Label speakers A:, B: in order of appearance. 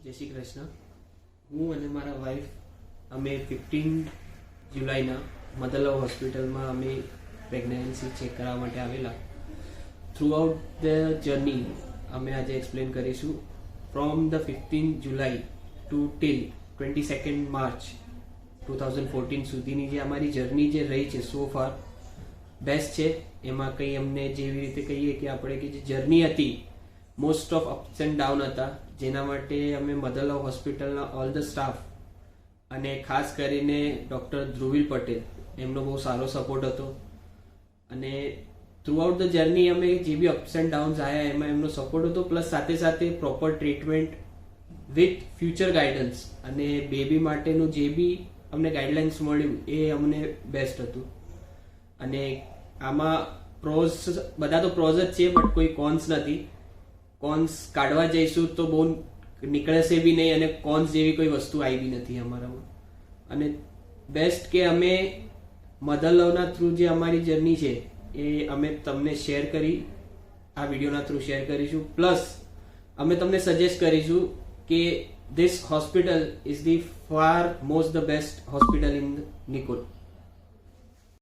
A: જય શ્રી કૃષ્ણ. હું અને મારા વાઈફ અમે 15 જુલાઈના મધર લવ હોસ્પિટલમાં અમે પ્રેગ્નન્સી ચેક કરવા માટે આવેલા. થ્રુ આઉટ ધ જર્ની અમે આજે એક્સપ્લેન કરીશું. From the 15 July to till 22 March 2014 સુધીની જે અમારી જર્ની જે રહી છે સો ફાર બેસ્ટ છે. એમાં કંઈ અમને જેવી રીતે કહીએ કે આપણે કે જે જર્ની હતી most of ups and down હતા, જેના માટે અમે મધર લવ હોસ્પિટલના ઓલ ધ સ્ટાફ અને ખાસ કરીને ડૉક્ટર ધ્રુવીલ પટેલ એમનો બહુ સારો સપોર્ટ હતો. અને થ્રુ આઉટ ધ જર્ની અમે જે બી અપ્સ એન્ડ ડાઉન્સ આવ્યા એમાં એમનો સપોર્ટ હતો, પ્લસ સાથે સાથે proper treatment with future guidance અને બેબી માટેનું જે બી અમને ગાઈડલાઇન્સ મળ્યું એ અમને બેસ્ટ હતું. અને આમાં પ્રોઝ બધા તો પ્રોઝ જ છે, બટ કોઈ કોન્સ નથી. કોન્સ કાઢવા જઈશું તો બહુ નીકળશે બી નહીં અને કોન્સ જેવી કોઈ વસ્તુ આવી બી નથી અમારામાં. અને બેસ્ટ કે અમે મધર લવના થ્રુ જે અમારી જર્ની છે એ અમે તમને શેર કરી, આ વિડીયોના થ્રુ શેર કરીશું. પ્લસ અમે તમને સજેસ્ટ કરીશું કે this hospital is the far most the best hospital in Nikol.